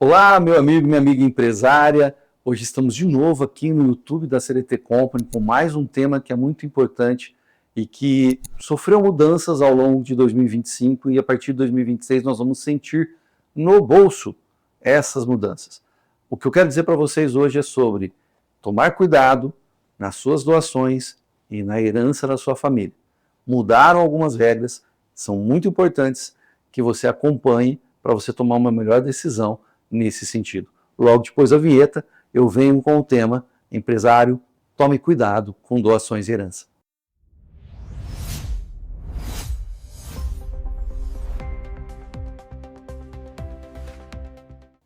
Olá, meu amigo, minha amiga empresária. Hoje estamos de novo aqui no YouTube da CLT Company com mais um tema que é muito importante e que sofreu mudanças ao longo de 2025 e a partir de 2026 nós vamos sentir no bolso essas mudanças. O que eu quero dizer para vocês hoje é sobre tomar cuidado nas suas doações e na herança da sua família. Mudaram algumas regras, são muito importantes que você acompanhe para você tomar uma melhor decisão nesse sentido. Logo depois da vinheta, eu venho com o tema Empresário, tome cuidado com doações e herança.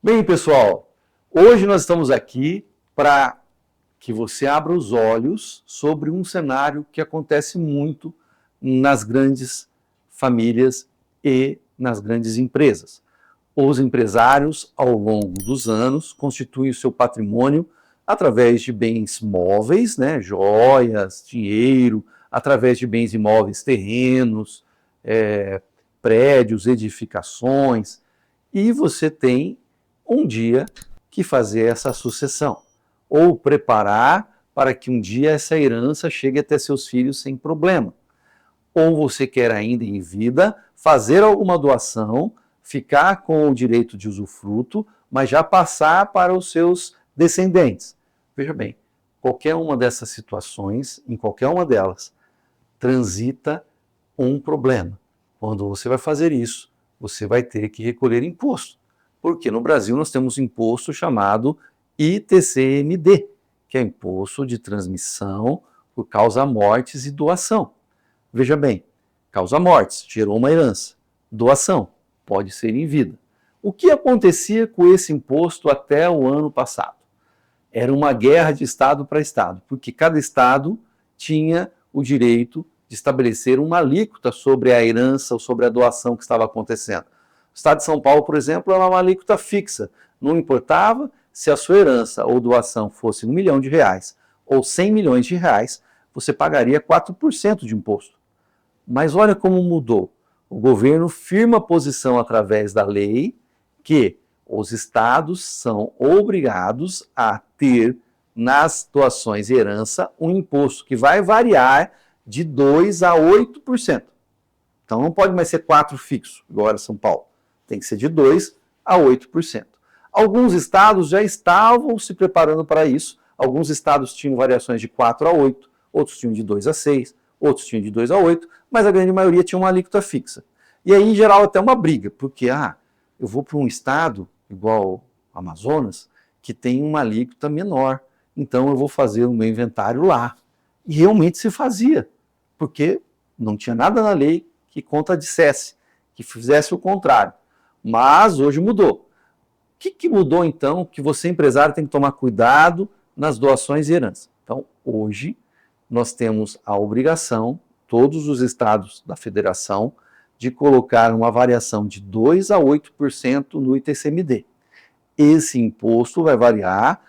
Bem, pessoal, hoje nós estamos aqui para que você abra os olhos sobre um cenário que acontece muito nas grandes famílias e nas grandes empresas. Os empresários, ao longo dos anos, constituem o seu patrimônio através de bens móveis, né, joias, dinheiro, através de bens imóveis, terrenos, prédios, edificações, e você tem um dia que fazer essa sucessão, ou preparar para que um dia essa herança chegue até seus filhos sem problema. Ou você quer ainda em vida fazer alguma doação, ficar com o direito de usufruto, mas já passar para os seus descendentes. Veja bem, qualquer uma dessas situações, em qualquer uma delas, transita um problema. Quando você vai fazer isso, você vai ter que recolher imposto. Porque no Brasil nós temos um imposto chamado ITCMD, que é Imposto de Transmissão por Causa Mortes e Doação. Veja bem, causa mortes, gerou uma herança. Doação, pode ser em vida. O que acontecia com esse imposto até o ano passado? Era uma guerra de estado para estado, porque cada estado tinha o direito de estabelecer uma alíquota sobre a herança ou sobre a doação que estava acontecendo. O estado de São Paulo, por exemplo, era uma alíquota fixa. Não importava se a sua herança ou doação fosse R$1 milhão ou R$100 milhões, você pagaria 4% de imposto. Mas olha como mudou. O governo firma a posição através da lei que os estados são obrigados a ter nas doações e herança um imposto que vai variar de 2% a 8%. Então não pode mais ser 4% fixo, igual era São Paulo. Tem que ser de 2% a 8%. Alguns estados já estavam se preparando para isso. Alguns estados tinham variações de 4% a 8%, outros tinham de 2% a 6%, outros tinham de 2% a 8%, mas a grande maioria tinha uma alíquota fixa. E aí, em geral, até uma briga, porque eu vou para um estado, igual Amazonas, que tem uma alíquota menor, então eu vou fazer o meu inventário lá. E realmente se fazia, porque não tinha nada na lei que contradissesse, que fizesse o contrário. Mas hoje mudou. O que mudou, então, que você, empresário, tem que tomar cuidado nas doações e herança? Então, hoje, nós temos a obrigação, todos os estados da federação, de colocar uma variação de 2% a 8% no ITCMD. Esse imposto vai variar,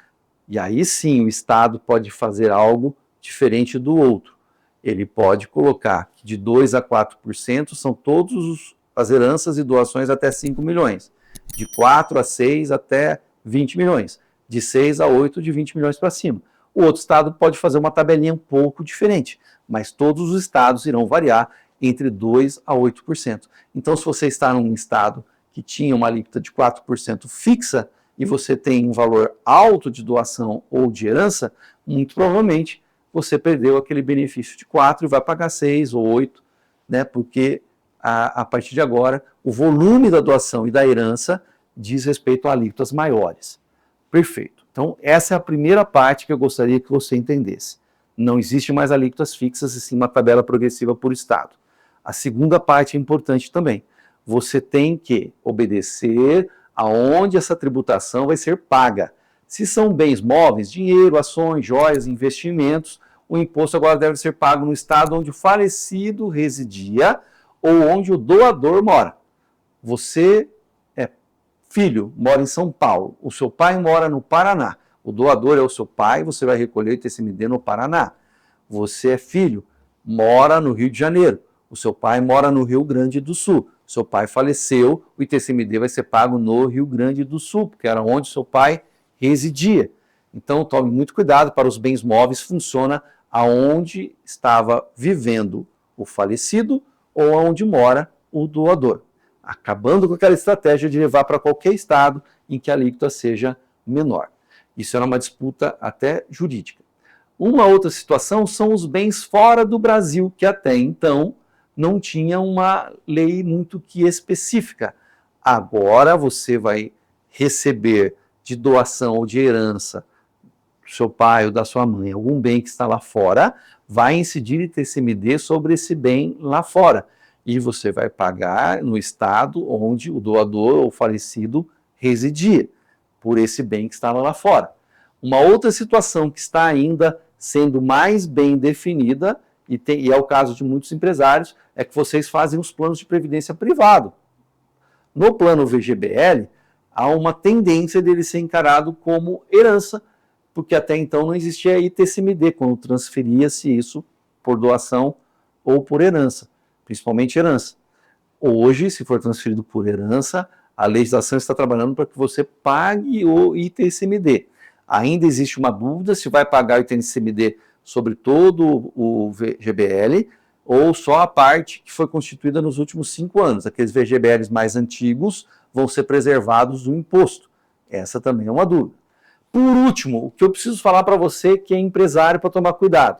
e aí sim o estado pode fazer algo diferente do outro. Ele pode colocar que de 2% a 4% são todas as heranças e doações até 5 milhões. De 4 a 6 até 20 milhões. De 6 a 8, de 20 milhões para cima. O outro estado pode fazer uma tabelinha um pouco diferente, mas todos os estados irão variar entre 2% a 8%. Então, se você está num estado que tinha uma alíquota de 4% fixa e você tem um valor alto de doação ou de herança, muito provavelmente você perdeu aquele benefício de 4% e vai pagar 6% ou 8%, né? Porque a partir de agora o volume da doação e da herança diz respeito a alíquotas maiores. Perfeito. Então, essa é a primeira parte que eu gostaria que você entendesse. Não existe mais alíquotas fixas, e sim uma tabela progressiva por estado. A segunda parte é importante também. Você tem que obedecer aonde essa tributação vai ser paga. Se são bens móveis, dinheiro, ações, joias, investimentos, o imposto agora deve ser pago no estado onde o falecido residia ou onde o doador mora. Você filho mora em São Paulo, o seu pai mora no Paraná, o doador é o seu pai, você vai recolher o ITCMD no Paraná. Você é filho, mora no Rio de Janeiro, o seu pai mora no Rio Grande do Sul, seu pai faleceu, o ITCMD vai ser pago no Rio Grande do Sul, porque era onde seu pai residia. Então, tome muito cuidado, para os bens móveis funciona aonde estava vivendo o falecido ou aonde mora o doador, acabando com aquela estratégia de levar para qualquer estado em que a alíquota seja menor. Isso era uma disputa até jurídica. Uma outra situação são os bens fora do Brasil, que até então não tinha uma lei muito que específica. Agora você vai receber de doação ou de herança do seu pai ou da sua mãe algum bem que está lá fora, vai incidir ITCMD sobre esse bem lá fora. E você vai pagar no estado onde o doador ou falecido residia, por esse bem que estava lá fora. Uma outra situação que está ainda sendo mais bem definida, e é o caso de muitos empresários, é que vocês fazem os planos de previdência privado. No plano VGBL, há uma tendência dele ser encarado como herança, porque até então não existia ITCMD, quando transferia-se isso por doação ou por herança, principalmente herança. Hoje, se for transferido por herança, a legislação está trabalhando para que você pague o ITCMD. Ainda existe uma dúvida se vai pagar o ITCMD sobre todo o VGBL ou só a parte que foi constituída nos últimos 5 anos. Aqueles VGBLs mais antigos vão ser preservados do imposto. Essa também é uma dúvida. Por último, o que eu preciso falar para você que é empresário para tomar cuidado.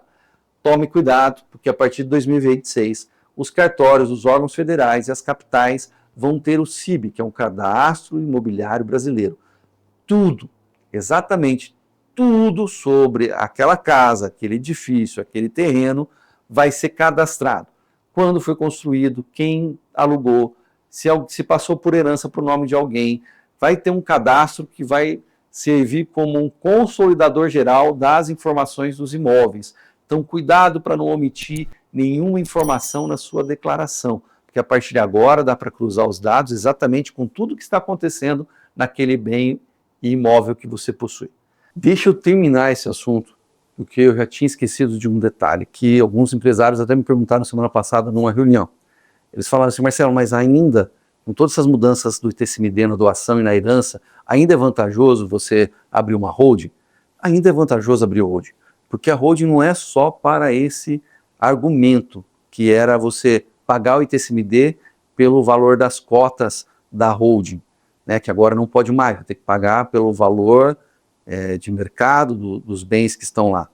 Tome cuidado, porque a partir de 2026, os cartórios, os órgãos federais e as capitais vão ter o CIB, que é um Cadastro Imobiliário Brasileiro. Tudo, exatamente tudo sobre aquela casa, aquele edifício, aquele terreno, vai ser cadastrado. Quando foi construído, quem alugou, se passou por herança para o nome de alguém, vai ter um cadastro que vai servir como um consolidador geral das informações dos imóveis. Então, cuidado para não omitir nenhuma informação na sua declaração, porque a partir de agora dá para cruzar os dados exatamente com tudo que está acontecendo naquele bem imóvel que você possui. Deixa eu terminar esse assunto, porque eu já tinha esquecido de um detalhe, que alguns empresários até me perguntaram semana passada numa reunião. Eles falaram assim: Marcelo, mas ainda, com todas essas mudanças do ITCMD na doação e na herança, ainda é vantajoso você abrir uma holding? Ainda é vantajoso abrir holding, porque a holding não é só para esse argumento, que era você pagar o ITCMD pelo valor das cotas da holding, né, que agora não pode mais, vai ter que pagar pelo valor de mercado dos bens que estão lá.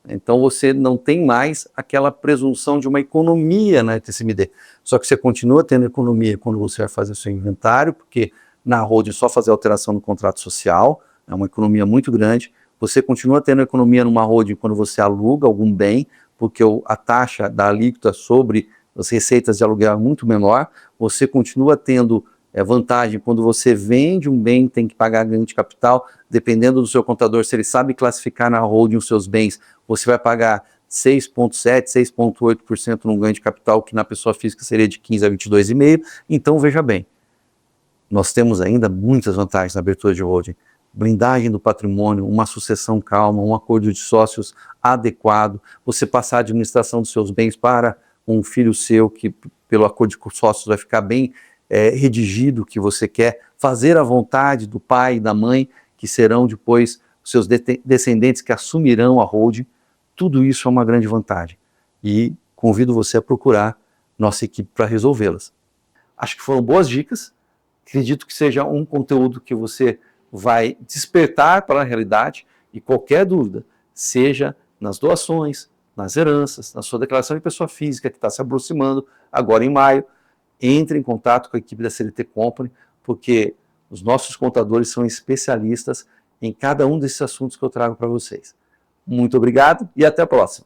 Então você não tem mais aquela presunção de uma economia na ITCMD, só que você continua tendo economia quando você vai fazer o seu inventário, porque na holding só fazer alteração no contrato social, é uma economia muito grande. Você continua tendo economia numa holding quando você aluga algum bem, porque a taxa da alíquota sobre as receitas de aluguel é muito menor. Você continua tendo vantagem quando você vende um bem, tem que pagar ganho de capital, dependendo do seu contador, se ele sabe classificar na holding os seus bens, você vai pagar 6,7%, 6,8% num ganho de capital, que na pessoa física seria de 15% a 22,5%. Então, veja bem, nós temos ainda muitas vantagens na abertura de holding. Blindagem do patrimônio, uma sucessão calma, um acordo de sócios adequado, você passar a administração dos seus bens para um filho seu, que pelo acordo de sócios vai ficar bem redigido o que você quer, fazer a vontade do pai e da mãe, que serão depois os seus descendentes que assumirão a holding. Tudo isso é uma grande vantagem e convido você a procurar nossa equipe para resolvê-las. Acho que foram boas dicas, acredito que seja um conteúdo que você vai despertar para a realidade, e qualquer dúvida, seja nas doações, nas heranças, na sua declaração de pessoa física que está se aproximando agora em maio, entre em contato com a equipe da CLT Company, porque os nossos contadores são especialistas em cada um desses assuntos que eu trago para vocês. Muito obrigado e até a próxima.